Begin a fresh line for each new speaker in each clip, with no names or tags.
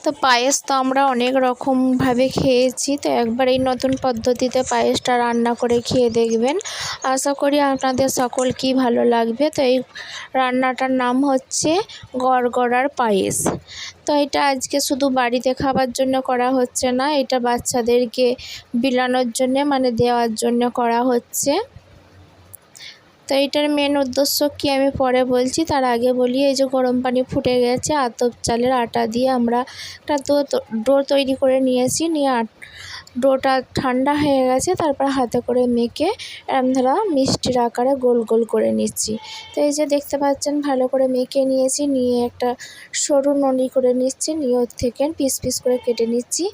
তো পায়েস তো আমরা অনেক রকমভাবে খেয়েছি। তো একবার এই নতুন পদ্ধতিতে পায়েসটা রান্না করে খেয়ে দেখবেন। আশা করি আপনাদের সকলকেই ভালো লাগবে। তো এই রান্নাটার নাম হচ্ছে গড়গড়ার পায়েস। তো এটা আজকে শুধু বাড়িতে খাবার জন্য করা হচ্ছে না, এটা বাচ্চাদেরকে বিলানোর জন্য মানে দেওয়ার জন্য করা হচ্ছে। তো এটার মেন উদ্দেশ্য কি আমি পরে বলছি, তার আগে বলি এই যে গরম পানি ফুটে গেছে, আতপ চালের আটা দিয়ে আমরা একটা ডো তৈরি করে নিয়েছি। নিয়ে ডোটা ঠান্ডা হয়ে গেছে, তারপর হাতে করে মেখে এরম ধরা মিষ্টির আকারে গোল গোল করে নিচ্ছি। তো এই যে দেখতে পাচ্ছেন ভালো করে মেখে নিয়েছি, নিয়ে একটা সরু নলি করে নিচ্ছি, নিয়ে ওর থেকে পিস পিস করে কেটে নিচ্ছি।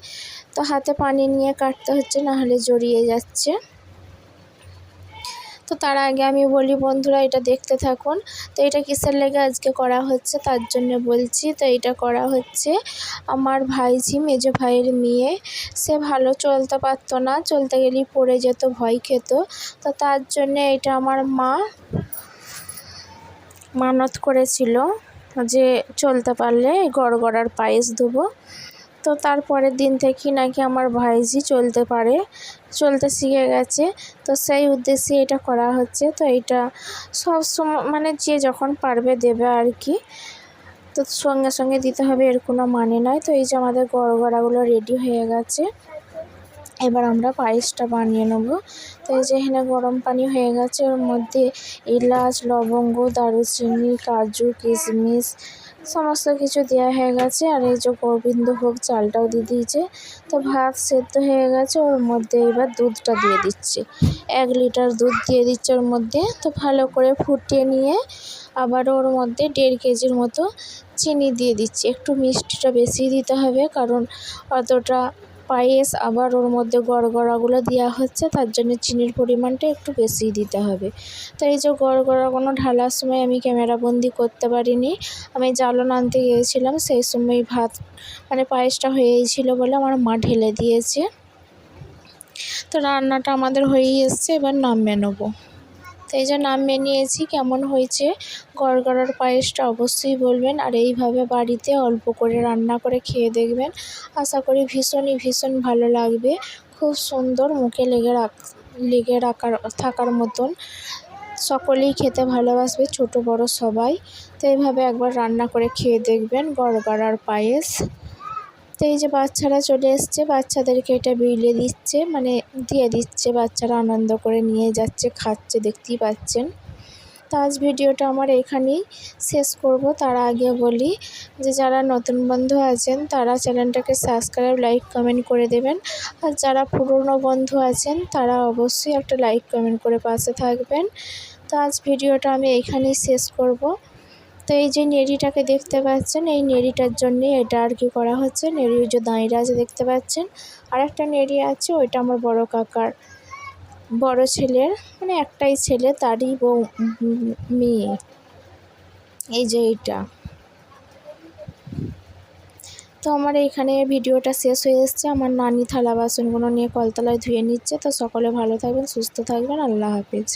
তো হাতে পানি নিয়ে কাটতে হচ্ছে, নাহলে জড়িয়ে যাচ্ছে। তো তার আগে আমি বলি বন্ধুরা এটা দেখতে থাকুন। তো এটা কিসের লেগে আজকে করা হচ্ছে তার জন্য বলছি। তো এটা করা হচ্ছে আমার ভাইঝি মেজো ভাইয়ের মেয়ে, সে ভালো চলতে পারতো না, চলতে গেলেই পড়ে যেত, ভয় খেত। তো তার জন্যে এটা আমার মা মানত করেছিল যে চলতে পারলে গড়গড়ার পায়েস দেবো। তো তারপরের দিন থেকেই নাকি আমার ভাইঝি চলতে পারে, চলতে শিখে গেছে। তো সেই উদ্দেশ্যে এটা করা হচ্ছে। তো এটা সব সময় মানে যে যখন পারবে দেবে আর কি, তো সঙ্গে সঙ্গে দিতে হবে এর কোনো মানে নয়। তো এই যে আমাদের গড়গড়াগুলো রেডি হয়ে গেছে, এবার আমরা পায়েসটা বানিয়ে নেব। তো এই যে এখানে গরম পানি হয়ে গেছে, ওর মধ্যে এলাচ, লবঙ্গ, দারুচিনি, কাজু, কিশমিশ সমস্ত কিছু দেওয়া হয়ে গেছে। আর এই যে গোবিন্দভোগ চালটাও দিয়ে দিয়েছে। তো ভাত সেদ্ধ হয়ে গেছে, ওর মধ্যে এবার দুধটা দিয়ে দিচ্ছি, 1 লিটার দুধ দিয়ে দিচ্ছে ওর মধ্যে। তো ভালো করে ফুটিয়ে নিয়ে আবার ওর মধ্যে 1.5 কেজির মতো চিনি দিয়ে দিচ্ছি। একটু মিষ্টিটা বেশি দিতে হবে, কারণ অতটা পায়েস আবার ওর মধ্যে গড়গড়াগুলো দেওয়া হচ্ছে, তার জন্য চিনির পরিমাণটা একটু বেশিই দিতে হবে। তো এই যে গড়গড়াগুলো ঢালার সময় আমি ক্যামেরাবন্দি করতে পারিনি, আমি জ্বালন আনতে গিয়েছিলাম, সেই সময় ভাত মানে পায়েসটা হয়েই ছিল বলে আমার মা ঢেলে দিয়েছে। তো রান্নাটা আমাদের হয়েই এসছে, এবার নামিয়ে নেবো। তো এই যে নামিয়ে নিয়েছি। কেমন হয়েছে গড়গড়ার পায়েসটা অবশ্যই বলবেন, আর এইভাবে বাড়িতে অল্প করে রান্না করে খেয়ে দেখবেন। আশা করি ভীষণ ভালো লাগবে, খুব সুন্দর, মুখে লেগে থাকার মতন, সকলেই খেতে ভালোবাসবে, ছোট বড় সবাই। তো এইভাবে একবার রান্না করে খেয়ে দেখবেন গড়গড়ার পায়েস। তো এই যে বাচ্চারা চলে এসছে, বাচ্চাদেরকে এটা বিলিয়ে দিচ্ছে মানে দিয়ে দিচ্ছে, বাচ্চারা আনন্দ করে নিয়ে যাচ্ছে, খাচ্ছে, দেখতেই পাচ্ছেন। তো আজ ভিডিওটা আমার এখানেই শেষ করব। তার আগে বলি যে যারা নতুন বন্ধু আছেন তারা চ্যানেলটাকে সাবস্ক্রাইব, লাইক, কমেন্ট করে দেবেন। আর যারা পুরনো বন্ধু আছেন তারা অবশ্যই একটা লাইক কমেন্ট করে পাশে থাকবেন। তো আজ ভিডিওটা আমি এখানেই শেষ করব। তো এই যে নেড়িটাকে দেখতে পাচ্ছেন, এই নেড়িটার জন্যে এটা আর কি করা হচ্ছে। নেড়ির যে দাঁড়িয়ে আছে দেখতে পাচ্ছেন, আর একটা নেড়ি আছে, ওইটা আমার বড় কাকার বড় ছেলের, মানে একটাই ছেলে, তারই মেয়ে। এই যে এইটা। তো আমার এইখানে ভিডিওটা শেষ হয়ে এসছে। আমার নানি থালা বাসনগুলো নিয়ে কলতলায় ধুয়ে নিচ্ছে। তো সকলে ভালো থাকবেন, সুস্থ থাকবেন, আল্লাহ হাফেজ।